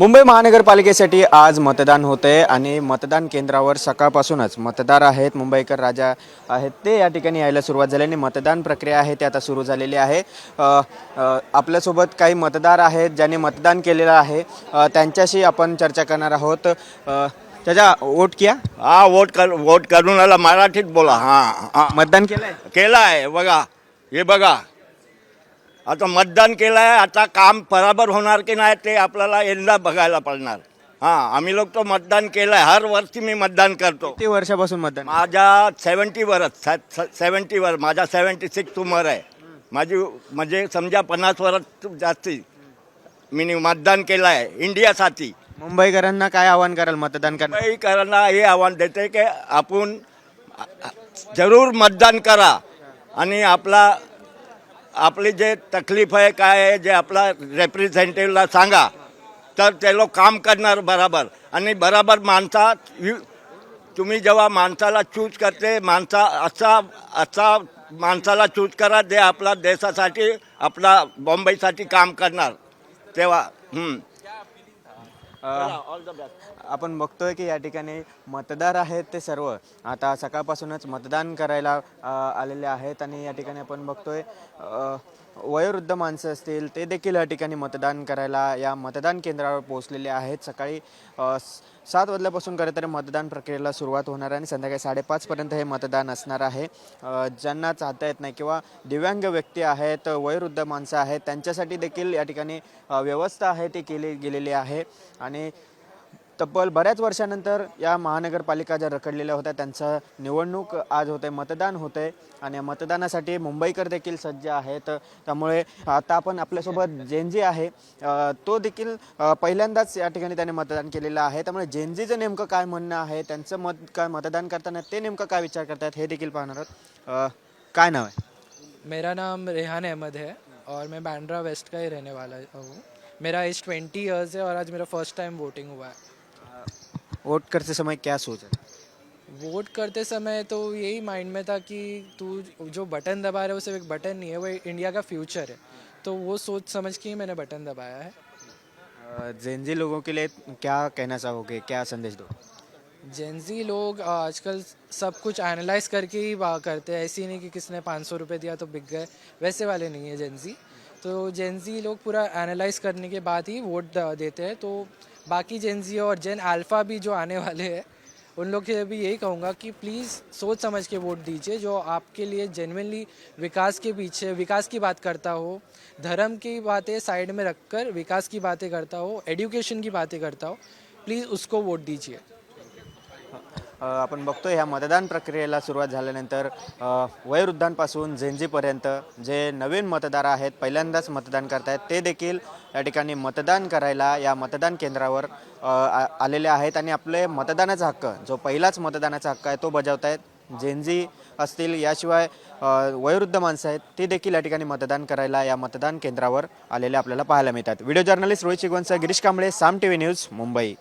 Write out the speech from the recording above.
मुंबई महानगरपालिकेसाठी आज मतदान होते आणि मतदान केंद्रावर सकाळपासूनच मतदार आहेत, मुंबईकर राजा आहेत, ते या ठिकाणी यायला सुरुवात झाली आणि मतदान प्रक्रिया आहे ते आता सुरू झालेली आहे। आपल्यासोबत काही मतदार आहेत ज्यांनी मतदान केलेलं आहे, त्यांच्याशी आपण चर्चा करणार आहोत। त्याचा वोट किया? हाँ वोट करून आला, मराठीत बोला। हाँ मतदान केलंय? केला आहे बघा, हे बघा आता मतदान केलं आहे। आता काम बराबर होणार की नाही ते आपल्याला यंदा बघायला पडणार। हां आम्ही लोक तो मतदान केलं आहे, हर वर्षी मी मतदान करतो। किती वर्षापासून मतदान? माझ्या 70 वर, माझा 76 उमर आहे माझी, म्हणजे समजा 50 वर्ष जास्ती मी मतदान केलं आहे इंडियासाठी। मुंबईकरांना काय आवाहन कराल मतदान करणार? मुंबईकरांना हे आव्हान देते की आपण जरूर मतदान करा आणि आपली जे तकलीफ आहे काय आहे जे आपला रिप्रेझेंटेटिव्हला सांगा, तर ते लोक काम करणार बराबर। आणि बराबर तुम्ही जेव्हा माणसाला चूज करते, असा माणसाला चूज करा जे आपला देशासाठी, आपला बॉम्बेसाठी काम करणार, तेव्हा आपण बघतोय की या ठिकाणी मतदार आहेत ते सर्व आता सकाळपासूनच मतदान करायला आलेले आहेत आणि या ठिकाणी आपण बघतोय वयोवृद्ध माणसं असतील ते देखील या ठिकाणी मतदान करायला या मतदान केंद्रावर पोहोचलेले आहेत। सकाळी 7 वाजल्यापासून खरं तर मतदान प्रक्रियेला सुरुवात होणार आहे आणि संध्याकाळी 5:30 पर्यंत हे मतदान असणार आहे। ज्यांना चाहता येत नाही किंवा दिव्यांग व्यक्ती आहेत, वयोवृद्ध माणसं आहेत, त्यांच्यासाठी देखील या ठिकाणी व्यवस्था आहे ती केली गेलेली आहे। आणि तब्बल बऱ्याच वर्षानंतर या महानगरपालिका ज्या रखडलेल्या होत्या त्यांचं निवडणूक आज होते, मतदान होते आणि या मतदानासाठी मुंबईकर देखील सज्ज आहेत। त्यामुळे आता आपण आपल्यासोबत जेनजी आहे, तो देखील पहिल्यांदाच या ठिकाणी त्याने मतदान केलेलं आहे। त्यामुळे जेनजीचं नेमकं काय म्हणणं आहे, त्यांचं मत काय मतदान करताना ते नेमकं काय विचार करतात हे देखील पाहणार आहोत। काय नाव आहे? मेरा नाम रेहान अहमद है और मैं बांद्रा वेस्ट का ही रहने वाला हूँ। मेरा एज 20 ईयर्स है और आज मेरा फर्स्ट टाइम वोटिंग हुआ है। वोट करते समय क्या सोच है? वोट करते समय तो यही माइंड में था कि तू जो बटन दबा रहा है वो सिर्फ एक बटन नहीं है, वो इंडिया का फ्यूचर है, तो वो सोच समझ के ही मैंने बटन दबाया है। जेनजी लोगों के लिए क्या कहना चाहोगे, क्या संदेश दो? जेंजी लोग आजकल सब कुछ एनालाइज करके ही करते हैं, ऐसे ही नहीं कि किसने 500 रुपये दिया तो बिक गए, वैसे वाले नहीं है जेंजी। तो जेंजी लोग पूरा एनालाइज करने के बाद ही वोट देते हैं। तो बाकी जेंजी और जेन अल्फ़ा भी जो आने वाले हैं उन लोग के भी यही कहूँगा कि प्लीज़ सोच समझ के वोट दीजिए, जो आपके लिए जेन्युइनली विकास के पीछे विकास की बात करता हो, धर्म की बातें साइड में रखकर विकास की बातें करता हो, एजुकेशन की बातें करता हो, प्लीज़ उसको वोट दीजिए। आपण बघतोय ह्या मतदान प्रक्रियेला सुरुवात झाल्यानंतर वयोवृद्धांपासून जेनजीपर्यंत जे नवीन मतदार आहेत, पहिल्यांदाच मतदान करतायत, ते देखील या ठिकाणी मतदान करायला या मतदान केंद्रावर आलेले आहेत आणि आपले मतदानाचा हक्क, जो पहिलाच मतदानाचा हक्क आहे तो बजावतायत। जेनजी असतील, याशिवाय वयोवृद्ध माणसं आहेत, ती देखील या ठिकाणी मतदान करायला या मतदान केंद्रावर आलेले आपल्याला पाहायला मिळतात। व्हिडिओ जर्नलिस्ट रोहित शिगवणसह गिरीश कांबळे, साम टीव्ही न्यूज, मुंबई।